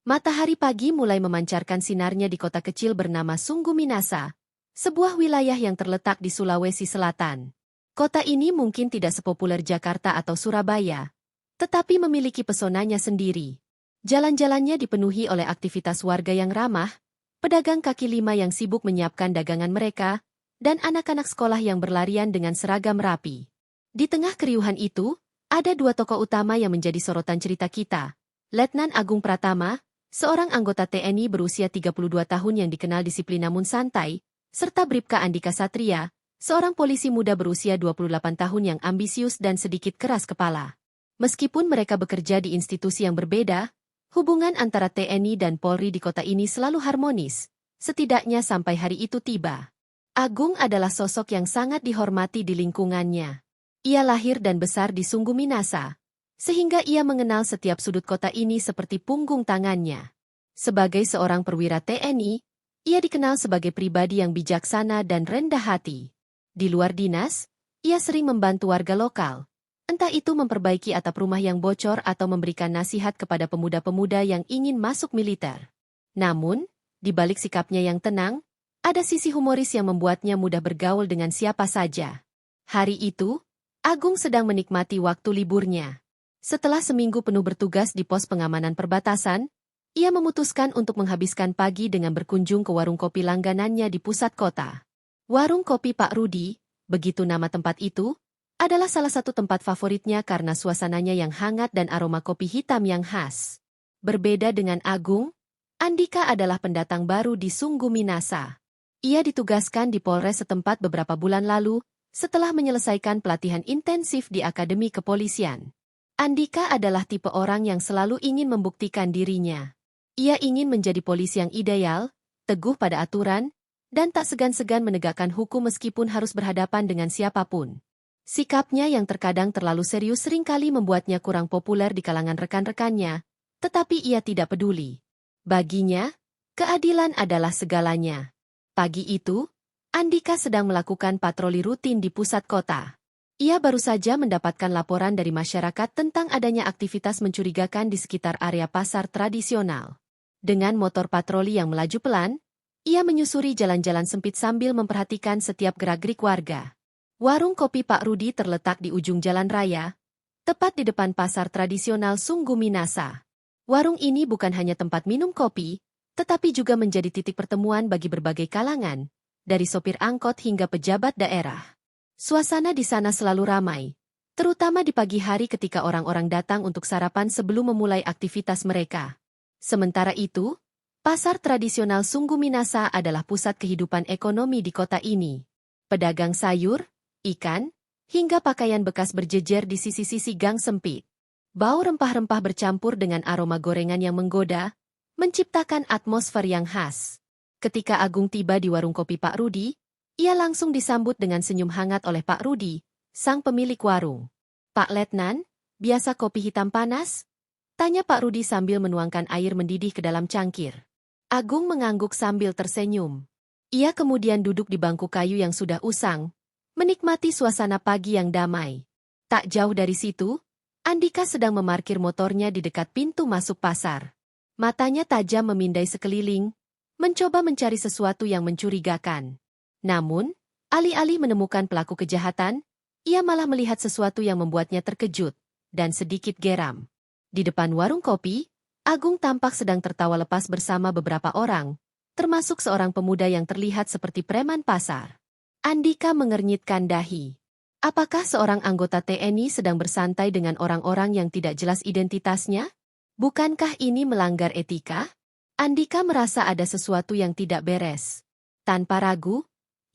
Matahari pagi mulai memancarkan sinarnya di kota kecil bernama Sunggu Minasa, sebuah wilayah yang terletak di Sulawesi Selatan. Kota ini mungkin tidak sepopuler Jakarta atau Surabaya, tetapi memiliki pesonanya sendiri. Jalan-jalannya dipenuhi oleh aktivitas warga yang ramah, pedagang kaki lima yang sibuk menyiapkan dagangan mereka, dan anak-anak sekolah yang berlarian dengan seragam rapi. Di tengah keriuhan itu, ada dua tokoh utama yang menjadi sorotan cerita kita. Letnan Agung Pratama, seorang anggota TNI berusia 32 tahun yang dikenal disiplin namun santai, serta Bribka Andika Satria, seorang polisi muda berusia 28 tahun yang ambisius dan sedikit keras kepala. Meskipun mereka bekerja di institusi yang berbeda, hubungan antara TNI dan Polri di kota ini selalu harmonis, setidaknya sampai hari itu tiba. Agung adalah sosok yang sangat dihormati di lingkungannya. Ia lahir dan besar di Sunggu Minasa, sehingga ia mengenal setiap sudut kota ini seperti punggung tangannya. Sebagai seorang perwira TNI, ia dikenal sebagai pribadi yang bijaksana dan rendah hati. Di luar dinas, ia sering membantu warga lokal, entah itu memperbaiki atap rumah yang bocor atau memberikan nasihat kepada pemuda-pemuda yang ingin masuk militer. Namun, di balik sikapnya yang tenang, ada sisi humoris yang membuatnya mudah bergaul dengan siapa saja. Hari itu, Agung sedang menikmati waktu liburnya. Setelah seminggu penuh bertugas di pos pengamanan perbatasan, ia memutuskan untuk menghabiskan pagi dengan berkunjung ke warung kopi langganannya di pusat kota. Warung kopi Pak Rudi, begitu nama tempat itu, adalah salah satu tempat favoritnya karena suasananya yang hangat dan aroma kopi hitam yang khas. Berbeda dengan Agung, Andika adalah pendatang baru di Sunggu Minasa. Ia ditugaskan di Polres setempat beberapa bulan lalu, setelah menyelesaikan pelatihan intensif di Akademi Kepolisian. Andika adalah tipe orang yang selalu ingin membuktikan dirinya. Ia ingin menjadi polisi yang ideal, teguh pada aturan, dan tak segan-segan menegakkan hukum meskipun harus berhadapan dengan siapapun. Sikapnya yang terkadang terlalu serius seringkali membuatnya kurang populer di kalangan rekan-rekannya, tetapi ia tidak peduli. Baginya, keadilan adalah segalanya. Pagi itu, Andika sedang melakukan patroli rutin di pusat kota. Ia baru saja mendapatkan laporan dari masyarakat tentang adanya aktivitas mencurigakan di sekitar area pasar tradisional. Dengan motor patroli yang melaju pelan, ia menyusuri jalan-jalan sempit sambil memperhatikan setiap gerak-gerik warga. Warung kopi Pak Rudi terletak di ujung jalan raya, tepat di depan pasar tradisional Sunggu Minasa. Warung ini bukan hanya tempat minum kopi, tetapi juga menjadi titik pertemuan bagi berbagai kalangan, dari sopir angkot hingga pejabat daerah. Suasana di sana selalu ramai, terutama di pagi hari ketika orang-orang datang untuk sarapan sebelum memulai aktivitas mereka. Sementara itu, pasar tradisional Sunggu Minasa adalah pusat kehidupan ekonomi di kota ini. Pedagang sayur, ikan, hingga pakaian bekas berjejer di sisi-sisi gang sempit. Bau rempah-rempah bercampur dengan aroma gorengan yang menggoda, menciptakan atmosfer yang khas. Ketika Agung tiba di warung kopi Pak Rudi, ia langsung disambut dengan senyum hangat oleh Pak Rudi, sang pemilik warung. "Pak Letnan, biasa kopi hitam panas?" tanya Pak Rudi sambil menuangkan air mendidih ke dalam cangkir. Agung mengangguk sambil tersenyum. Ia kemudian duduk di bangku kayu yang sudah usang, menikmati suasana pagi yang damai. Tak jauh dari situ, Andika sedang memarkir motornya di dekat pintu masuk pasar. Matanya tajam memindai sekeliling, mencoba mencari sesuatu yang mencurigakan. Namun, alih-alih menemukan pelaku kejahatan, ia malah melihat sesuatu yang membuatnya terkejut dan sedikit geram. Di depan warung kopi, Agung tampak sedang tertawa lepas bersama beberapa orang, termasuk seorang pemuda yang terlihat seperti preman pasar. Andika mengernyitkan dahi. Apakah seorang anggota TNI sedang bersantai dengan orang-orang yang tidak jelas identitasnya? Bukankah ini melanggar etika? Andika merasa ada sesuatu yang tidak beres. Tanpa ragu,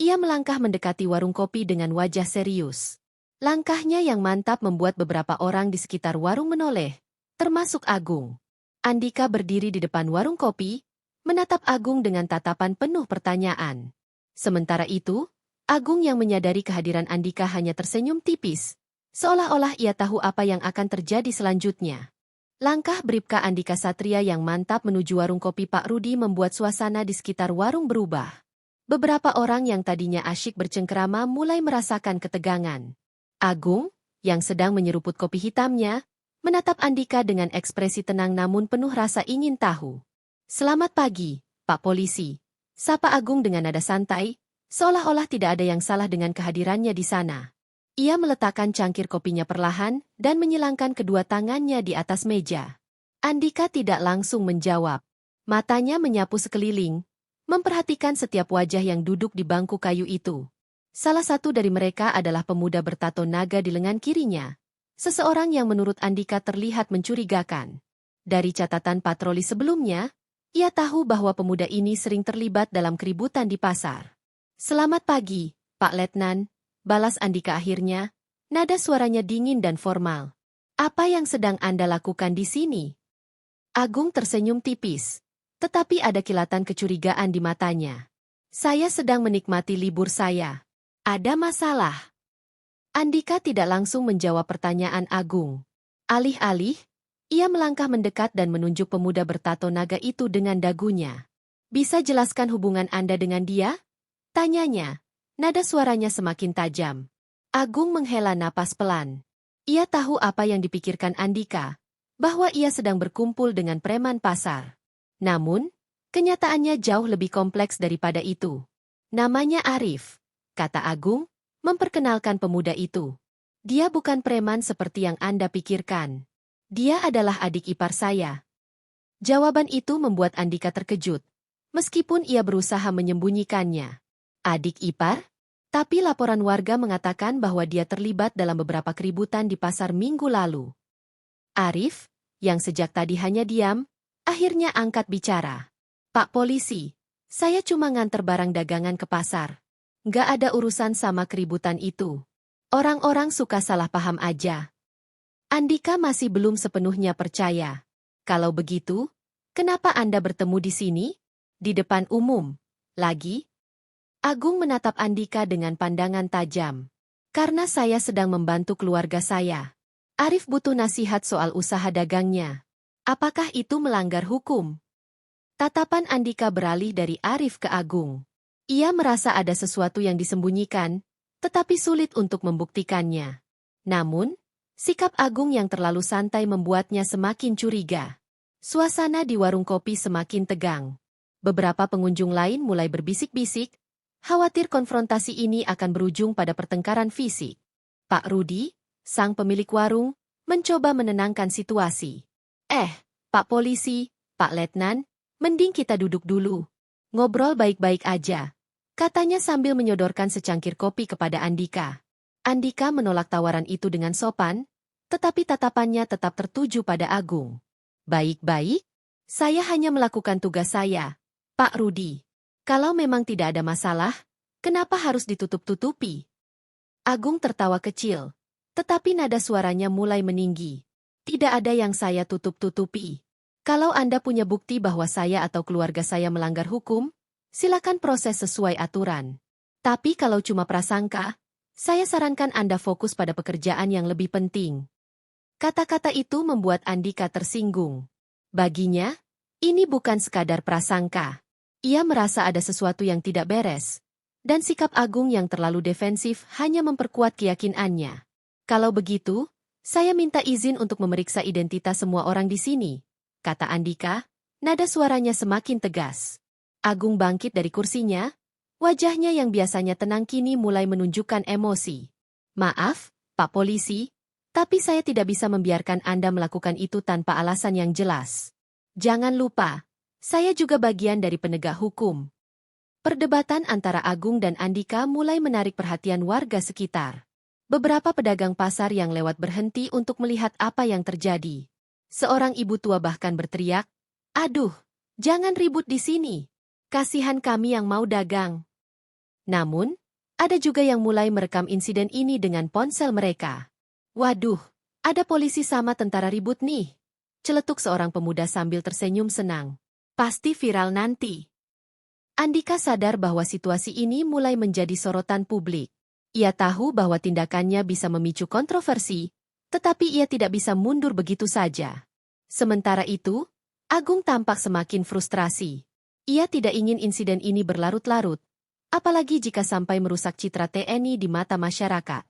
ia melangkah mendekati warung kopi dengan wajah serius. Langkahnya yang mantap membuat beberapa orang di sekitar warung menoleh, termasuk Agung. Andika berdiri di depan warung kopi, menatap Agung dengan tatapan penuh pertanyaan. Sementara itu, Agung yang menyadari kehadiran Andika hanya tersenyum tipis, seolah-olah ia tahu apa yang akan terjadi selanjutnya. Langkah Bribka Andika Satria yang mantap menuju warung kopi Pak Rudi membuat suasana di sekitar warung berubah. Beberapa orang yang tadinya asyik bercengkerama mulai merasakan ketegangan. Agung, yang sedang menyeruput kopi hitamnya, menatap Andika dengan ekspresi tenang namun penuh rasa ingin tahu. "Selamat pagi, Pak Polisi," sapa Agung dengan nada santai, seolah-olah tidak ada yang salah dengan kehadirannya di sana. Ia meletakkan cangkir kopinya perlahan dan menyilangkan kedua tangannya di atas meja. Andika tidak langsung menjawab. Matanya menyapu sekeliling, memperhatikan setiap wajah yang duduk di bangku kayu itu. Salah satu dari mereka adalah pemuda bertato naga di lengan kirinya. Seseorang yang menurut Andika terlihat mencurigakan. Dari catatan patroli sebelumnya, ia tahu bahwa pemuda ini sering terlibat dalam keributan di pasar. "Selamat pagi, Pak Letnan," balas Andika akhirnya, nada suaranya dingin dan formal. "Apa yang sedang Anda lakukan di sini?" Agung tersenyum tipis, tetapi ada kilatan kecurigaan di matanya. "Saya sedang menikmati libur saya. Ada masalah?" Andika tidak langsung menjawab pertanyaan Agung. Alih-alih, ia melangkah mendekat dan menunjuk pemuda bertato naga itu dengan dagunya. "Bisa jelaskan hubungan Anda dengan dia?" tanyanya. Nada suaranya semakin tajam. Agung menghela napas pelan. Ia tahu apa yang dipikirkan Andika, bahwa ia sedang berkumpul dengan preman pasar. Namun, kenyataannya jauh lebih kompleks daripada itu. "Namanya Arif," kata Agung, memperkenalkan pemuda itu. "Dia bukan preman seperti yang Anda pikirkan. Dia adalah adik ipar saya." Jawaban itu membuat Andika terkejut, meskipun ia berusaha menyembunyikannya. Adik ipar? Tapi laporan warga mengatakan bahwa dia terlibat dalam beberapa keributan di pasar minggu lalu. Arif, yang sejak tadi hanya diam, akhirnya angkat bicara. "Pak Polisi, saya cuma nganter barang dagangan ke pasar. Nggak ada urusan sama keributan itu. Orang-orang suka salah paham aja." Andika masih belum sepenuhnya percaya. "Kalau begitu, kenapa Anda bertemu di sini? Di depan umum? Lagi?" Agung menatap Andika dengan pandangan tajam. "Karena saya sedang membantu keluarga saya. Arif butuh nasihat soal usaha dagangnya. Apakah itu melanggar hukum?" Tatapan Andika beralih dari Arif ke Agung. Ia merasa ada sesuatu yang disembunyikan, tetapi sulit untuk membuktikannya. Namun, sikap Agung yang terlalu santai membuatnya semakin curiga. Suasana di warung kopi semakin tegang. Beberapa pengunjung lain mulai berbisik-bisik, khawatir konfrontasi ini akan berujung pada pertengkaran fisik. Pak Rudi, sang pemilik warung, mencoba menenangkan situasi. Pak Polisi, Pak Letnan, mending kita duduk dulu. Ngobrol baik-baik aja," katanya sambil menyodorkan secangkir kopi kepada Andika. Andika menolak tawaran itu dengan sopan, tetapi tatapannya tetap tertuju pada Agung. "Baik-baik? Saya hanya melakukan tugas saya, Pak Rudi. Kalau memang tidak ada masalah, kenapa harus ditutup-tutupi?" Agung tertawa kecil, tetapi nada suaranya mulai meninggi. "Tidak ada yang saya tutup-tutupi. Kalau Anda punya bukti bahwa saya atau keluarga saya melanggar hukum, silakan proses sesuai aturan. Tapi kalau cuma prasangka, saya sarankan Anda fokus pada pekerjaan yang lebih penting." Kata-kata itu membuat Andika tersinggung. Baginya, ini bukan sekadar prasangka. Ia merasa ada sesuatu yang tidak beres, dan sikap Agung yang terlalu defensif hanya memperkuat keyakinannya. "Kalau begitu, saya minta izin untuk memeriksa identitas semua orang di sini," kata Andika, nada suaranya semakin tegas. Agung bangkit dari kursinya, wajahnya yang biasanya tenang kini mulai menunjukkan emosi. "Maaf, Pak Polisi, tapi saya tidak bisa membiarkan Anda melakukan itu tanpa alasan yang jelas. Jangan lupa, saya juga bagian dari penegak hukum." Perdebatan antara Agung dan Andika mulai menarik perhatian warga sekitar. Beberapa pedagang pasar yang lewat berhenti untuk melihat apa yang terjadi. Seorang ibu tua bahkan berteriak, "Aduh, jangan ribut di sini. Kasihan kami yang mau dagang." Namun, ada juga yang mulai merekam insiden ini dengan ponsel mereka. "Waduh, ada polisi sama tentara ribut nih," celetuk seorang pemuda sambil tersenyum senang. "Pasti viral nanti." Andika sadar bahwa situasi ini mulai menjadi sorotan publik. Ia tahu bahwa tindakannya bisa memicu kontroversi, tetapi ia tidak bisa mundur begitu saja. Sementara itu, Agung tampak semakin frustrasi. Ia tidak ingin insiden ini berlarut-larut, apalagi jika sampai merusak citra TNI di mata masyarakat.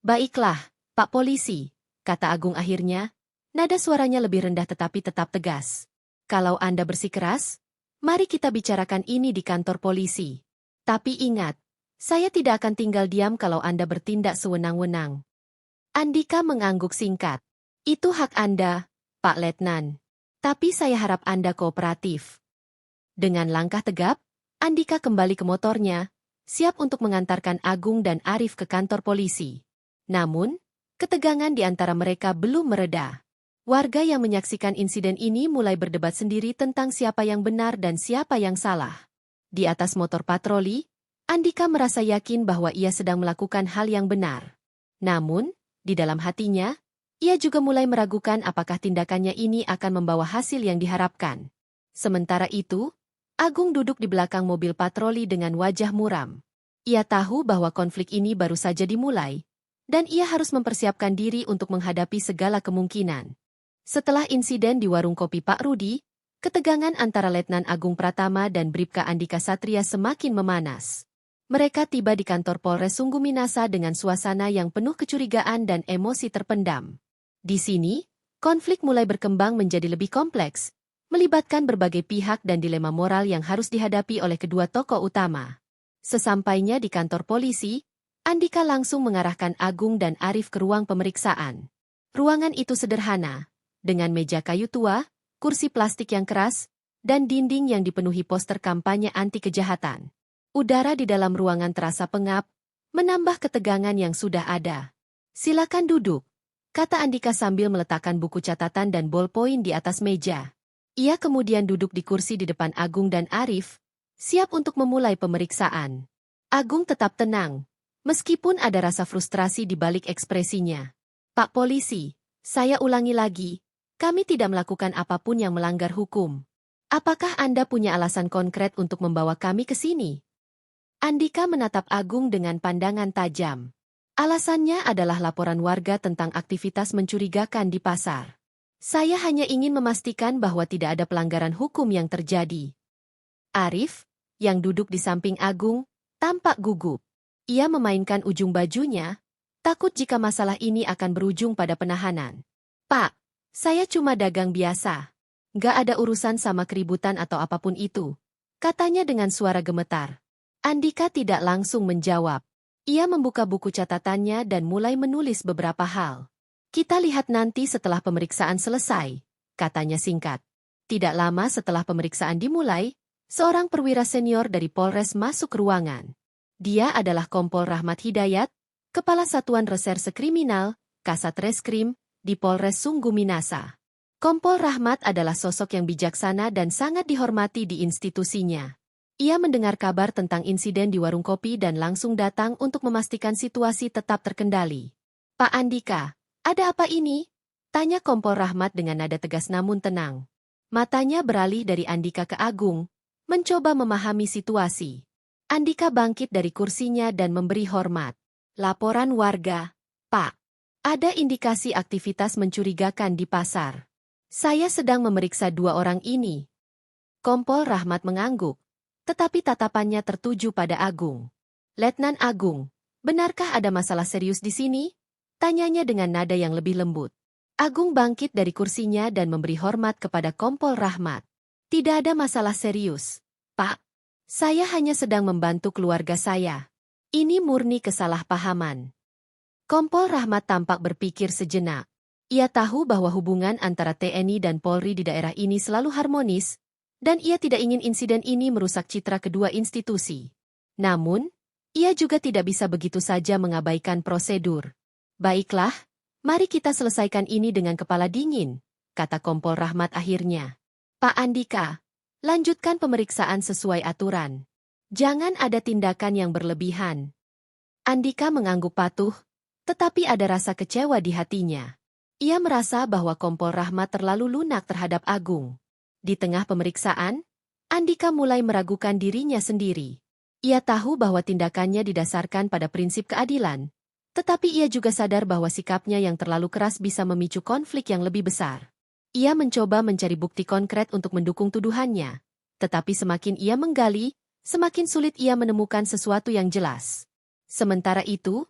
"Baiklah, Pak Polisi," kata Agung akhirnya, Nada suaranya lebih rendah tetapi tetap tegas. Kalau Anda bersikeras, mari kita bicarakan ini di kantor polisi. Tapi ingat, saya tidak akan tinggal diam kalau Anda bertindak sewenang-wenang. Andika mengangguk singkat. Itu hak Anda, Pak Letnan. Tapi saya harap Anda kooperatif. Dengan langkah tegap, Andika kembali ke motornya, siap untuk mengantarkan Agung dan Arif ke kantor polisi. Namun, ketegangan di antara mereka belum mereda. Warga yang menyaksikan insiden ini mulai berdebat sendiri tentang siapa yang benar dan siapa yang salah. Di atas motor patroli, Andika merasa yakin bahwa ia sedang melakukan hal yang benar. Namun, di dalam hatinya, ia juga mulai meragukan apakah tindakannya ini akan membawa hasil yang diharapkan. Sementara itu, Agung duduk di belakang mobil patroli dengan wajah muram. Ia tahu bahwa konflik ini baru saja dimulai, dan ia harus mempersiapkan diri untuk menghadapi segala kemungkinan. Setelah insiden di warung kopi Pak Rudi, ketegangan antara Letnan Agung Pratama dan Bribka Andika Satria semakin memanas. Mereka tiba di kantor Polres Sungguh Minasa dengan suasana yang penuh kecurigaan dan emosi terpendam. Di sini, konflik mulai berkembang menjadi lebih kompleks, melibatkan berbagai pihak dan dilema moral yang harus dihadapi oleh kedua tokoh utama. Sesampainya di kantor polisi, Andika langsung mengarahkan Agung dan Arif ke ruang pemeriksaan. Ruangan itu sederhana, dengan meja kayu tua, kursi plastik yang keras, dan dinding yang dipenuhi poster kampanye anti kejahatan. Udara di dalam ruangan terasa pengap, menambah ketegangan yang sudah ada. Silakan duduk, kata Andika sambil meletakkan buku catatan dan bolpoin di atas meja. Ia kemudian duduk di kursi di depan Agung dan Arif, siap untuk memulai pemeriksaan. Agung tetap tenang, meskipun ada rasa frustrasi di balik ekspresinya. Pak Polisi, saya ulangi lagi, kami tidak melakukan apapun yang melanggar hukum. Apakah Anda punya alasan konkret untuk membawa kami ke sini? Andika menatap Agung dengan pandangan tajam. Alasannya adalah laporan warga tentang aktivitas mencurigakan di pasar. Saya hanya ingin memastikan bahwa tidak ada pelanggaran hukum yang terjadi. Arif, yang duduk di samping Agung, tampak gugup. Ia memainkan ujung bajunya, takut jika masalah ini akan berujung pada penahanan. Pak, saya cuma dagang biasa. Gak ada urusan sama keributan atau apapun itu, katanya dengan suara gemetar. Andika tidak langsung menjawab. Ia membuka buku catatannya dan mulai menulis beberapa hal. Kita lihat nanti setelah pemeriksaan selesai, katanya singkat. Tidak lama setelah pemeriksaan dimulai, seorang perwira senior dari Polres masuk ke ruangan. Dia adalah Kompol Rahmat Hidayat, Kepala Satuan Reserse Kriminal, Kasat Reskrim, di Polres Sungguh Minasa. Kompol Rahmat adalah sosok yang bijaksana dan sangat dihormati di institusinya. Ia mendengar kabar tentang insiden di warung kopi dan langsung datang untuk memastikan situasi tetap terkendali. Pak Andika, ada apa ini? Tanya Kompol Rahmat dengan nada tegas namun tenang. Matanya beralih dari Andika ke Agung, mencoba memahami situasi. Andika bangkit dari kursinya dan memberi hormat. Laporan warga, Pak. Ada indikasi aktivitas mencurigakan di pasar. Saya sedang memeriksa dua orang ini. Kompol Rahmat mengangguk, tetapi tatapannya tertuju pada Agung. Letnan Agung, benarkah ada masalah serius di sini? Tanyanya dengan nada yang lebih lembut. Agung bangkit dari kursinya dan memberi hormat kepada Kompol Rahmat. Tidak ada masalah serius, Pak. Saya hanya sedang membantu keluarga saya. Ini murni kesalahpahaman. Kompol Rahmat tampak berpikir sejenak. Ia tahu bahwa hubungan antara TNI dan Polri di daerah ini selalu harmonis, dan ia tidak ingin insiden ini merusak citra kedua institusi. Namun, ia juga tidak bisa begitu saja mengabaikan prosedur. Baiklah, mari kita selesaikan ini dengan kepala dingin, kata Kompol Rahmat akhirnya. Pak Andika, lanjutkan pemeriksaan sesuai aturan. Jangan ada tindakan yang berlebihan. Andika mengangguk patuh, tetapi ada rasa kecewa di hatinya. Ia merasa bahwa Kompol Rahmat terlalu lunak terhadap Agung. Di tengah pemeriksaan, Andika mulai meragukan dirinya sendiri. Ia tahu bahwa tindakannya didasarkan pada prinsip keadilan, tetapi ia juga sadar bahwa sikapnya yang terlalu keras bisa memicu konflik yang lebih besar. Ia mencoba mencari bukti konkret untuk mendukung tuduhannya, tetapi semakin ia menggali, semakin sulit ia menemukan sesuatu yang jelas. Sementara itu,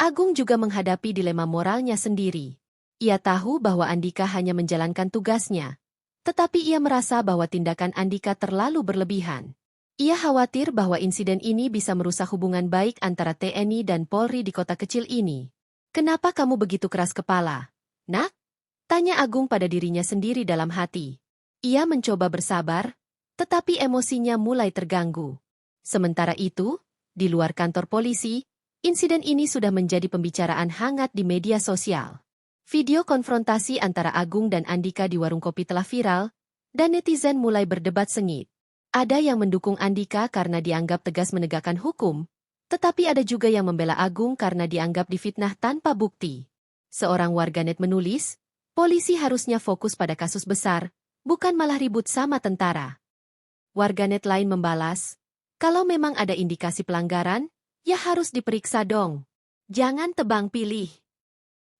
Agung juga menghadapi dilema moralnya sendiri. Ia tahu bahwa Andika hanya menjalankan tugasnya, tetapi ia merasa bahwa tindakan Andika terlalu berlebihan. Ia khawatir bahwa insiden ini bisa merusak hubungan baik antara TNI dan Polri di kota kecil ini. "Kenapa kamu begitu keras kepala, Nak?" tanya Agung pada dirinya sendiri dalam hati. Ia mencoba bersabar, tetapi emosinya mulai terganggu. Sementara itu, di luar kantor polisi, insiden ini sudah menjadi pembicaraan hangat di media sosial. Video konfrontasi antara Agung dan Andika di warung kopi telah viral, dan netizen mulai berdebat sengit. Ada yang mendukung Andika karena dianggap tegas menegakkan hukum, tetapi ada juga yang membela Agung karena dianggap difitnah tanpa bukti. Seorang warganet menulis, polisi harusnya fokus pada kasus besar, bukan malah ribut sama tentara. Warganet lain membalas, kalau memang ada indikasi pelanggaran, ya harus diperiksa dong. Jangan tebang pilih.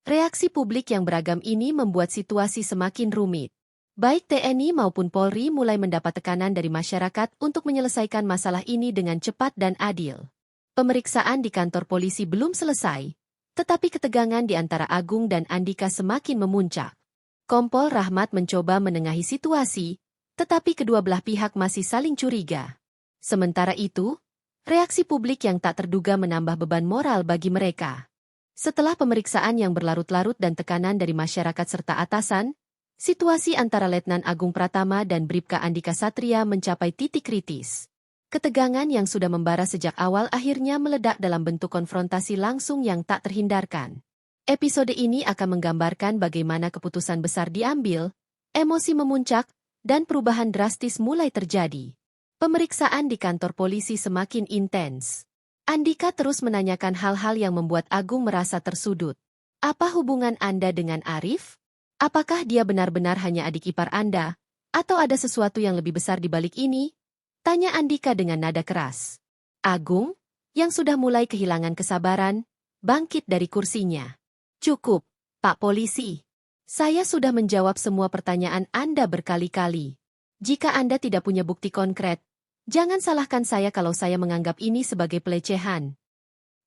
Reaksi publik yang beragam ini membuat situasi semakin rumit. Baik TNI maupun Polri mulai mendapat tekanan dari masyarakat untuk menyelesaikan masalah ini dengan cepat dan adil. Pemeriksaan di kantor polisi belum selesai, tetapi ketegangan di antara Agung dan Andika semakin memuncak. Kompol Rahmat mencoba menengahi situasi, tetapi kedua belah pihak masih saling curiga. Sementara itu, reaksi publik yang tak terduga menambah beban moral bagi mereka. Setelah pemeriksaan yang berlarut-larut dan tekanan dari masyarakat serta atasan, situasi antara Letnan Agung Pratama dan Bribka Andika Satria mencapai titik kritis. Ketegangan yang sudah membara sejak awal akhirnya meledak dalam bentuk konfrontasi langsung yang tak terhindarkan. Episode ini akan menggambarkan bagaimana keputusan besar diambil, emosi memuncak, dan perubahan drastis mulai terjadi. Pemeriksaan di kantor polisi semakin intens. Andika terus menanyakan hal-hal yang membuat Agung merasa tersudut. "Apa hubungan Anda dengan Arif? Apakah dia benar-benar hanya adik ipar Anda, atau ada sesuatu yang lebih besar di balik ini?" tanya Andika dengan nada keras. Agung, yang sudah mulai kehilangan kesabaran, bangkit dari kursinya. "Cukup, Pak Polisi. Saya sudah menjawab semua pertanyaan Anda berkali-kali. Jika Anda tidak punya bukti konkret, jangan salahkan saya kalau saya menganggap ini sebagai pelecehan."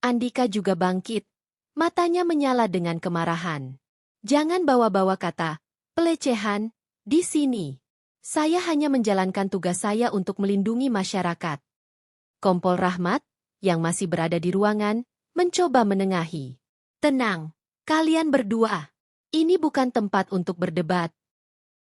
Andika juga bangkit. Matanya menyala dengan kemarahan. "Jangan bawa-bawa kata pelecehan di sini. Saya hanya menjalankan tugas saya untuk melindungi masyarakat." Kompol Rahmat, yang masih berada di ruangan, mencoba menengahi. "Tenang, kalian berdua. Ini bukan tempat untuk berdebat."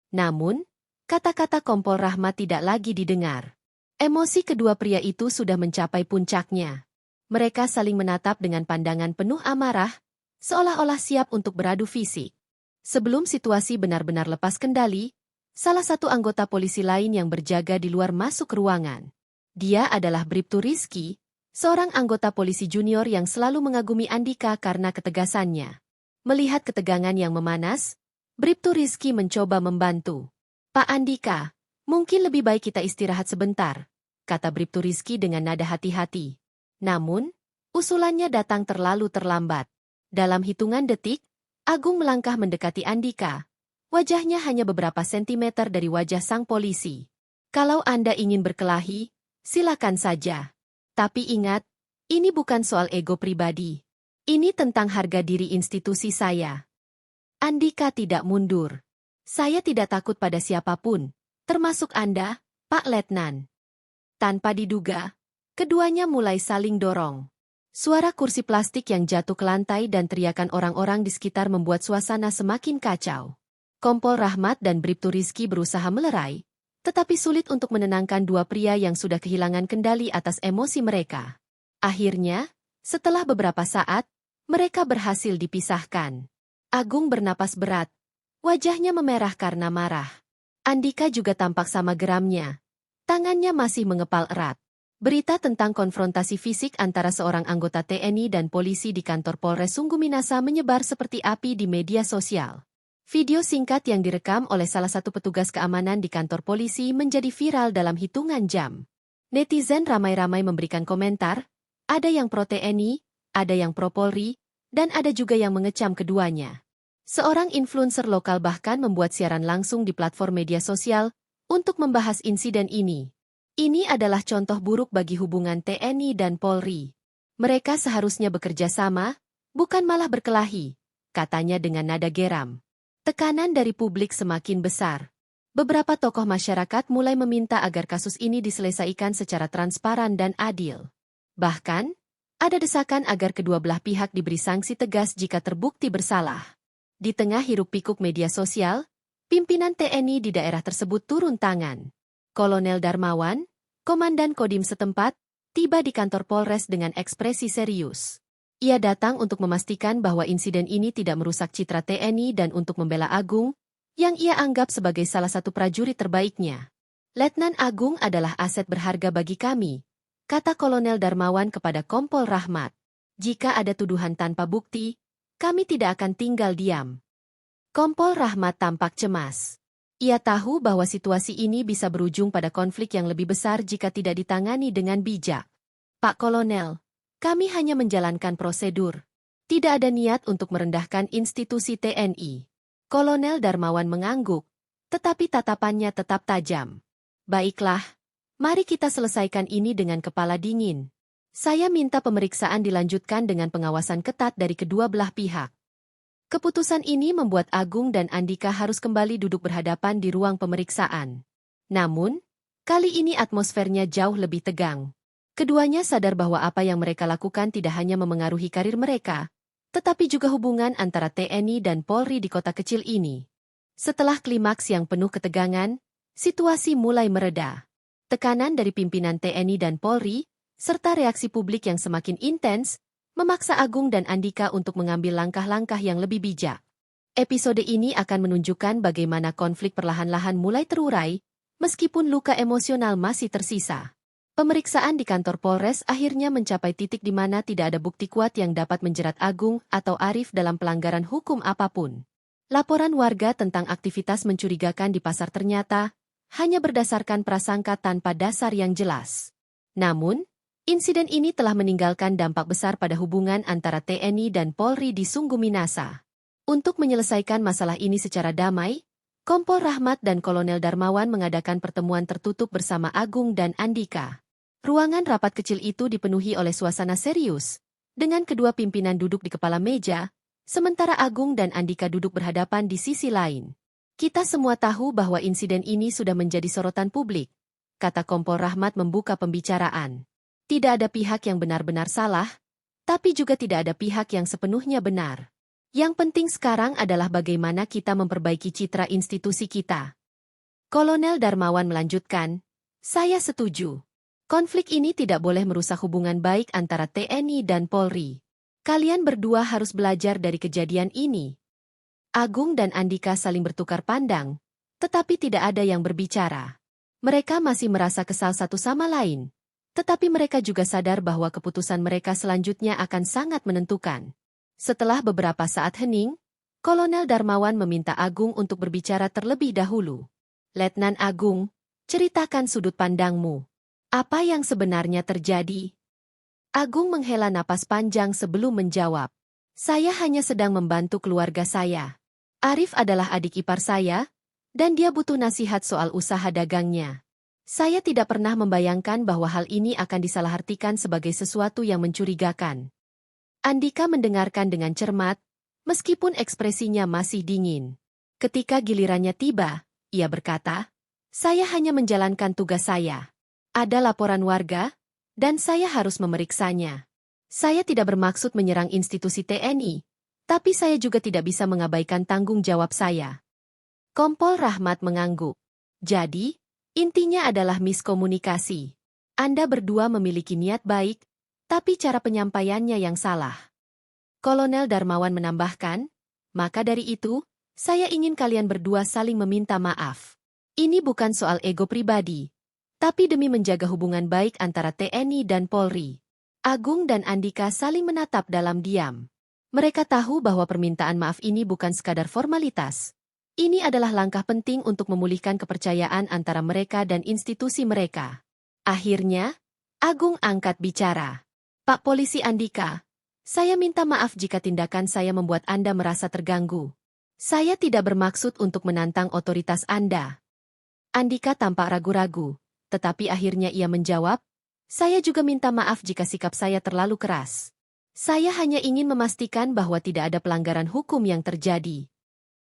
Namun, kata-kata Kompol Rahmat tidak lagi didengar. Emosi kedua pria itu sudah mencapai puncaknya. Mereka saling menatap dengan pandangan penuh amarah, seolah-olah siap untuk beradu fisik. Sebelum situasi benar-benar lepas kendali, salah satu anggota polisi lain yang berjaga di luar masuk ke ruangan. Dia adalah Bribtu Rizky, seorang anggota polisi junior yang selalu mengagumi Andika karena ketegasannya. Melihat ketegangan yang memanas, Bribtu Rizky mencoba membantu. "Pak Andika, mungkin lebih baik kita istirahat sebentar," kata Bribtu Rizky dengan nada hati-hati. Namun, usulannya datang terlalu terlambat. Dalam hitungan detik, Agung melangkah mendekati Andika. Wajahnya hanya beberapa sentimeter dari wajah sang polisi. "Kalau Anda ingin berkelahi, silakan saja. Tapi ingat, ini bukan soal ego pribadi. Ini tentang harga diri institusi saya." Andika tidak mundur. "Saya tidak takut pada siapapun, termasuk Anda, Pak Letnan." Tanpa diduga, keduanya mulai saling dorong. Suara kursi plastik yang jatuh ke lantai dan teriakan orang-orang di sekitar membuat suasana semakin kacau. Kompol Rahmat dan Bribtu Rizky berusaha melerai, tetapi sulit untuk menenangkan dua pria yang sudah kehilangan kendali atas emosi mereka. Akhirnya, setelah beberapa saat, mereka berhasil dipisahkan. Agung bernapas berat. Wajahnya memerah karena marah. Andika juga tampak sama geramnya. Tangannya masih mengepal erat. Berita tentang konfrontasi fisik antara seorang anggota TNI dan polisi di kantor Polres Sungguh Minasa menyebar seperti api di media sosial. Video singkat yang direkam oleh salah satu petugas keamanan di kantor polisi menjadi viral dalam hitungan jam. Netizen ramai-ramai memberikan komentar, ada yang pro TNI, ada yang pro Polri, dan ada juga yang mengecam keduanya. Seorang influencer lokal bahkan membuat siaran langsung di platform media sosial untuk membahas insiden ini. Ini adalah contoh buruk bagi hubungan TNI dan Polri. Mereka seharusnya bekerja sama, bukan malah berkelahi, katanya dengan nada geram. Tekanan dari publik semakin besar. Beberapa tokoh masyarakat mulai meminta agar kasus ini diselesaikan secara transparan dan adil. Bahkan, ada desakan agar kedua belah pihak diberi sanksi tegas jika terbukti bersalah. Di tengah hiruk-pikuk media sosial, pimpinan TNI di daerah tersebut turun tangan. Kolonel Darmawan, komandan Kodim setempat, tiba di kantor Polres dengan ekspresi serius. Ia datang untuk memastikan bahwa insiden ini tidak merusak citra TNI dan untuk membela Agung, yang ia anggap sebagai salah satu prajurit terbaiknya. Letnan Agung adalah aset berharga bagi kami, kata Kolonel Darmawan kepada Kompol Rahmat. Jika ada tuduhan tanpa bukti, kami tidak akan tinggal diam. Kompol Rahmat tampak cemas. Ia tahu bahwa situasi ini bisa berujung pada konflik yang lebih besar jika tidak ditangani dengan bijak. Pak Kolonel, kami hanya menjalankan prosedur. Tidak ada niat untuk merendahkan institusi TNI. Kolonel Darmawan mengangguk, tetapi tatapannya tetap tajam. Baiklah, mari kita selesaikan ini dengan kepala dingin. Saya minta pemeriksaan dilanjutkan dengan pengawasan ketat dari kedua belah pihak. Keputusan ini membuat Agung dan Andika harus kembali duduk berhadapan di ruang pemeriksaan. Namun, kali ini atmosfernya jauh lebih tegang. Keduanya sadar bahwa apa yang mereka lakukan tidak hanya memengaruhi karir mereka, tetapi juga hubungan antara TNI dan Polri di kota kecil ini. Setelah klimaks yang penuh ketegangan, situasi mulai mereda. Tekanan dari pimpinan TNI dan Polri, serta reaksi publik yang semakin intens, memaksa Agung dan Andika untuk mengambil langkah-langkah yang lebih bijak. Episode ini akan menunjukkan bagaimana konflik perlahan-lahan mulai terurai, meskipun luka emosional masih tersisa. Pemeriksaan di kantor Polres akhirnya mencapai titik di mana tidak ada bukti kuat yang dapat menjerat Agung atau Arif dalam pelanggaran hukum apapun. Laporan warga tentang aktivitas mencurigakan di pasar ternyata hanya berdasarkan prasangka tanpa dasar yang jelas. Namun, insiden ini telah meninggalkan dampak besar pada hubungan antara TNI dan Polri di Sungguh Minasa. Untuk menyelesaikan masalah ini secara damai, Kompol Rahmat dan Kolonel Darmawan mengadakan pertemuan tertutup bersama Agung dan Andika. Ruangan rapat kecil itu dipenuhi oleh suasana serius, dengan kedua pimpinan duduk di kepala meja, sementara Agung dan Andika duduk berhadapan di sisi lain. Kita semua tahu bahwa insiden ini sudah menjadi sorotan publik, kata Kompol Rahmat membuka pembicaraan. Tidak ada pihak yang benar-benar salah, tapi juga tidak ada pihak yang sepenuhnya benar. Yang penting sekarang adalah bagaimana kita memperbaiki citra institusi kita. Kolonel Darmawan melanjutkan, saya setuju. Konflik ini tidak boleh merusak hubungan baik antara TNI dan Polri. Kalian berdua harus belajar dari kejadian ini. Agung dan Andika saling bertukar pandang, tetapi tidak ada yang berbicara. Mereka masih merasa kesal satu sama lain, tetapi mereka juga sadar bahwa keputusan mereka selanjutnya akan sangat menentukan. Setelah beberapa saat hening, Kolonel Darmawan meminta Agung untuk berbicara terlebih dahulu. Letnan Agung, ceritakan sudut pandangmu. Apa yang sebenarnya terjadi? Agung menghela napas panjang sebelum menjawab. Saya hanya sedang membantu keluarga saya. Arif adalah adik ipar saya, dan dia butuh nasihat soal usaha dagangnya. Saya tidak pernah membayangkan bahwa hal ini akan disalahartikan sebagai sesuatu yang mencurigakan. Andika mendengarkan dengan cermat, meskipun ekspresinya masih dingin. Ketika gilirannya tiba, ia berkata, saya hanya menjalankan tugas saya. Ada laporan warga, dan saya harus memeriksanya. Saya tidak bermaksud menyerang institusi TNI, tapi saya juga tidak bisa mengabaikan tanggung jawab saya. Kompol Rahmat mengangguk. Jadi, intinya adalah miskomunikasi. Anda berdua memiliki niat baik, tapi cara penyampaiannya yang salah. Kolonel Darmawan menambahkan, maka dari itu, saya ingin kalian berdua saling meminta maaf. Ini bukan soal ego pribadi, tapi demi menjaga hubungan baik antara TNI dan Polri. Agung dan Andika saling menatap dalam diam. Mereka tahu bahwa permintaan maaf ini bukan sekadar formalitas. Ini adalah langkah penting untuk memulihkan kepercayaan antara mereka dan institusi mereka. Akhirnya, Agung angkat bicara. Pak Polisi Andika, saya minta maaf jika tindakan saya membuat Anda merasa terganggu. Saya tidak bermaksud untuk menantang otoritas Anda. Andika tampak ragu-ragu. Tetapi akhirnya ia menjawab, saya juga minta maaf jika sikap saya terlalu keras. Saya hanya ingin memastikan bahwa tidak ada pelanggaran hukum yang terjadi.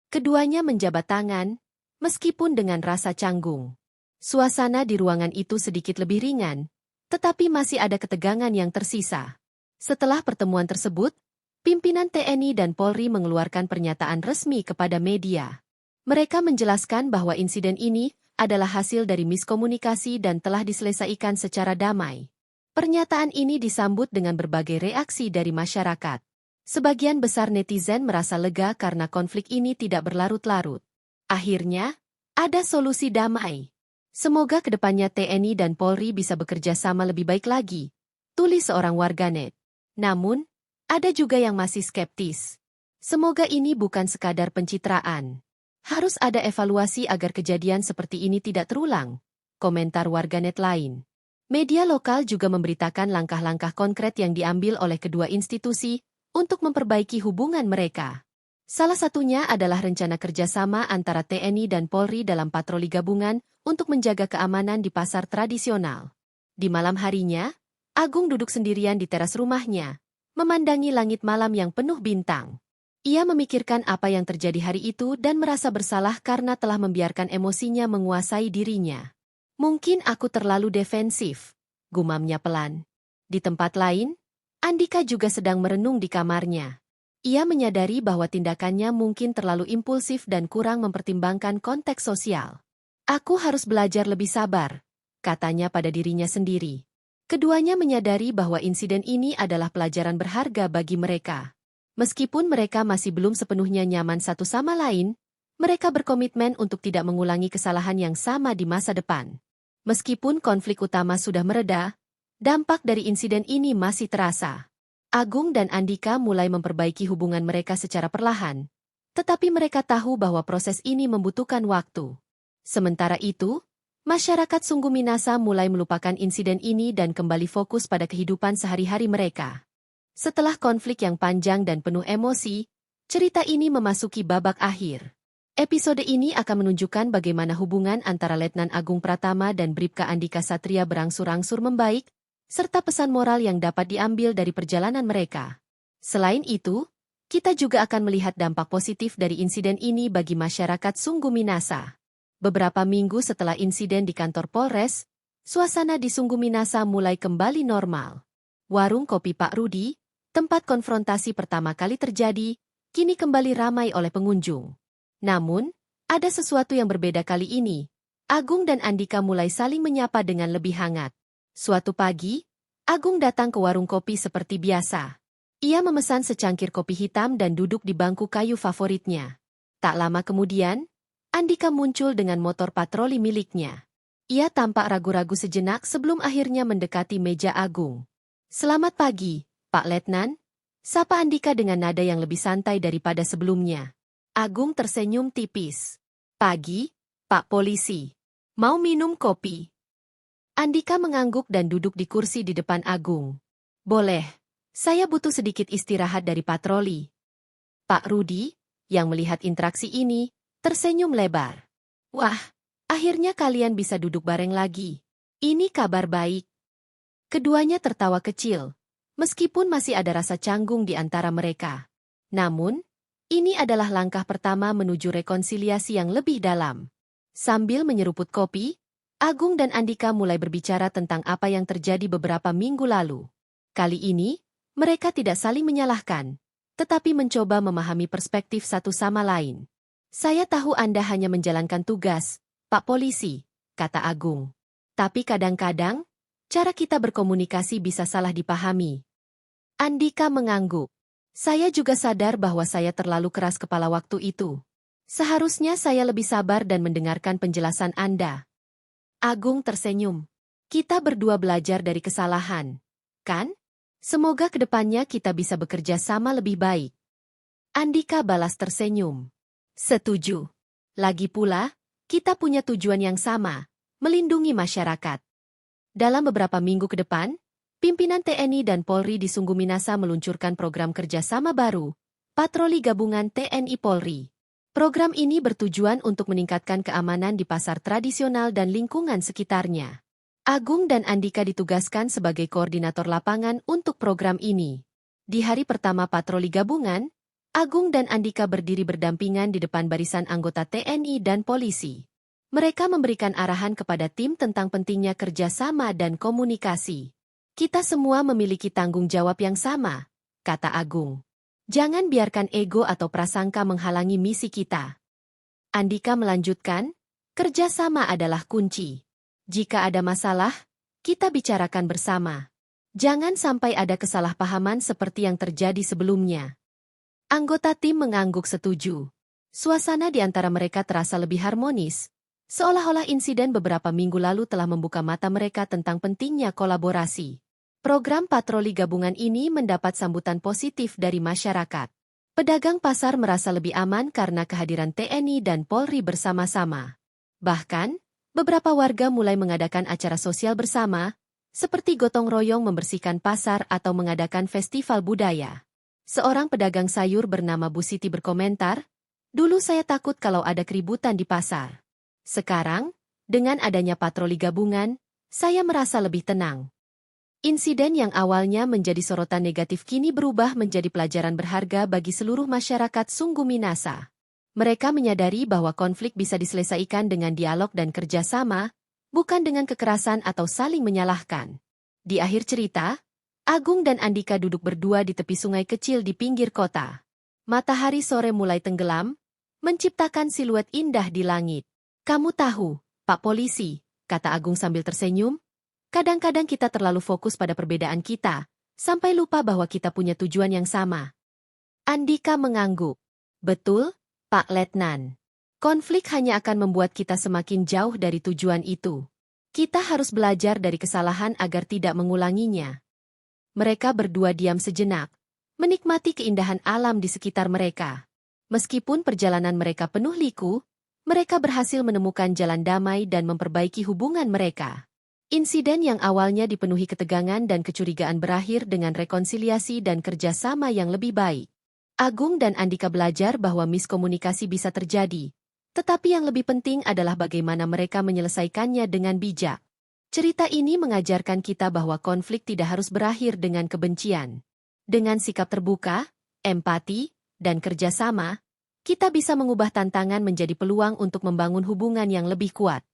Keduanya menjabat tangan, meskipun dengan rasa canggung. Suasana di ruangan itu sedikit lebih ringan, tetapi masih ada ketegangan yang tersisa. Setelah pertemuan tersebut, pimpinan TNI dan Polri mengeluarkan pernyataan resmi kepada media. Mereka menjelaskan bahwa insiden ini adalah hasil dari miskomunikasi dan telah diselesaikan secara damai. Pernyataan ini disambut dengan berbagai reaksi dari masyarakat. Sebagian besar netizen merasa lega karena konflik ini tidak berlarut-larut. Akhirnya, ada solusi damai. Semoga kedepannya TNI dan Polri bisa bekerja sama lebih baik lagi, tulis seorang warganet. Namun, ada juga yang masih skeptis. Semoga ini bukan sekadar pencitraan. Harus ada evaluasi agar kejadian seperti ini tidak terulang, komentar warganet lain. Media lokal juga memberitakan langkah-langkah konkret yang diambil oleh kedua institusi untuk memperbaiki hubungan mereka. Salah satunya adalah rencana kerjasama antara TNI dan Polri dalam patroli gabungan untuk menjaga keamanan di pasar tradisional. Di malam harinya, Agung duduk sendirian di teras rumahnya, memandangi langit malam yang penuh bintang. Ia memikirkan apa yang terjadi hari itu dan merasa bersalah karena telah membiarkan emosinya menguasai dirinya. Mungkin aku terlalu defensif, gumamnya pelan. Di tempat lain, Andika juga sedang merenung di kamarnya. Ia menyadari bahwa tindakannya mungkin terlalu impulsif dan kurang mempertimbangkan konteks sosial. Aku harus belajar lebih sabar, katanya pada dirinya sendiri. Keduanya menyadari bahwa insiden ini adalah pelajaran berharga bagi mereka. Meskipun mereka masih belum sepenuhnya nyaman satu sama lain, mereka berkomitmen untuk tidak mengulangi kesalahan yang sama di masa depan. Meskipun konflik utama sudah mereda, dampak dari insiden ini masih terasa. Agung dan Andika mulai memperbaiki hubungan mereka secara perlahan, tetapi mereka tahu bahwa proses ini membutuhkan waktu. Sementara itu, masyarakat Sungguh Minasa mulai melupakan insiden ini dan kembali fokus pada kehidupan sehari-hari mereka. Setelah konflik yang panjang dan penuh emosi, cerita ini memasuki babak akhir. Episode ini akan menunjukkan bagaimana hubungan antara Letnan Agung Pratama dan Bribka Andika Satria berangsur-angsur membaik, serta pesan moral yang dapat diambil dari perjalanan mereka. Selain itu, kita juga akan melihat dampak positif dari insiden ini bagi masyarakat Sungguh Minasa. Beberapa minggu setelah insiden di kantor Polres, suasana di Sungguh Minasa mulai kembali normal. Warung kopi Pak Rudi, tempat konfrontasi pertama kali terjadi, kini kembali ramai oleh pengunjung. Namun, ada sesuatu yang berbeda kali ini. Agung dan Andika mulai saling menyapa dengan lebih hangat. Suatu pagi, Agung datang ke warung kopi seperti biasa. Ia memesan secangkir kopi hitam dan duduk di bangku kayu favoritnya. Tak lama kemudian, Andika muncul dengan motor patroli miliknya. Ia tampak ragu-ragu sejenak sebelum akhirnya mendekati meja Agung. "Selamat pagi, Pak Letnan," sapa Andika dengan nada yang lebih santai daripada sebelumnya. Agung tersenyum tipis. "Pagi, Pak Polisi. Mau minum kopi?" Andika mengangguk dan duduk di kursi di depan Agung. "Boleh, saya butuh sedikit istirahat dari patroli." Pak Rudi, yang melihat interaksi ini, tersenyum lebar. "Wah, akhirnya kalian bisa duduk bareng lagi. Ini kabar baik." Keduanya tertawa kecil, meskipun masih ada rasa canggung di antara mereka. Namun, ini adalah langkah pertama menuju rekonsiliasi yang lebih dalam. Sambil menyeruput kopi, Agung dan Andika mulai berbicara tentang apa yang terjadi beberapa minggu lalu. Kali ini, mereka tidak saling menyalahkan, tetapi mencoba memahami perspektif satu sama lain. "Saya tahu Anda hanya menjalankan tugas, Pak Polisi," kata Agung. "Tapi kadang-kadang, cara kita berkomunikasi bisa salah dipahami." Andika mengangguk. "Saya juga sadar bahwa saya terlalu keras kepala waktu itu. Seharusnya saya lebih sabar dan mendengarkan penjelasan Anda." Agung tersenyum. "Kita berdua belajar dari kesalahan, kan? Semoga kedepannya kita bisa bekerja sama lebih baik." Andika balas tersenyum. "Setuju. Lagi pula, kita punya tujuan yang sama, melindungi masyarakat." Dalam beberapa minggu ke depan, pimpinan TNI dan Polri di Sungguh Minasa meluncurkan program kerjasama baru, Patroli Gabungan TNI Polri. Program ini bertujuan untuk meningkatkan keamanan di pasar tradisional dan lingkungan sekitarnya. Agung dan Andika ditugaskan sebagai koordinator lapangan untuk program ini. Di hari pertama patroli gabungan, Agung dan Andika berdiri berdampingan di depan barisan anggota TNI dan polisi. Mereka memberikan arahan kepada tim tentang pentingnya kerjasama dan komunikasi. Kita semua memiliki tanggung jawab yang sama, kata Agung. Jangan biarkan ego atau prasangka menghalangi misi kita. Andika melanjutkan, kerjasama adalah kunci. Jika ada masalah, kita bicarakan bersama. Jangan sampai ada kesalahpahaman seperti yang terjadi sebelumnya. Anggota tim mengangguk setuju. Suasana di antara mereka terasa lebih harmonis, seolah-olah insiden beberapa minggu lalu telah membuka mata mereka tentang pentingnya kolaborasi. Program patroli gabungan ini mendapat sambutan positif dari masyarakat. Pedagang pasar merasa lebih aman karena kehadiran TNI dan Polri bersama-sama. Bahkan, beberapa warga mulai mengadakan acara sosial bersama, seperti gotong royong membersihkan pasar atau mengadakan festival budaya. Seorang pedagang sayur bernama Bu Siti berkomentar, "Dulu saya takut kalau ada keributan di pasar. Sekarang, dengan adanya patroli gabungan, saya merasa lebih tenang." Insiden yang awalnya menjadi sorotan negatif kini berubah menjadi pelajaran berharga bagi seluruh masyarakat Sungguh Minasa. Mereka menyadari bahwa konflik bisa diselesaikan dengan dialog dan kerjasama, bukan dengan kekerasan atau saling menyalahkan. Di akhir cerita, Agung dan Andika duduk berdua di tepi sungai kecil di pinggir kota. Matahari sore mulai tenggelam, menciptakan siluet indah di langit. "Kamu tahu, Pak Polisi," kata Agung sambil tersenyum, "kadang-kadang kita terlalu fokus pada perbedaan kita, sampai lupa bahwa kita punya tujuan yang sama." Andika mengangguk. "Betul, Pak Letnan. Konflik hanya akan membuat kita semakin jauh dari tujuan itu. Kita harus belajar dari kesalahan agar tidak mengulanginya." Mereka berdua diam sejenak, menikmati keindahan alam di sekitar mereka. Meskipun perjalanan mereka penuh liku, mereka berhasil menemukan jalan damai dan memperbaiki hubungan mereka. Insiden yang awalnya dipenuhi ketegangan dan kecurigaan berakhir dengan rekonsiliasi dan kerjasama yang lebih baik. Agung dan Andika belajar bahwa miskomunikasi bisa terjadi, tetapi yang lebih penting adalah bagaimana mereka menyelesaikannya dengan bijak. Cerita ini mengajarkan kita bahwa konflik tidak harus berakhir dengan kebencian. Dengan sikap terbuka, empati, dan kerjasama, kita bisa mengubah tantangan menjadi peluang untuk membangun hubungan yang lebih kuat.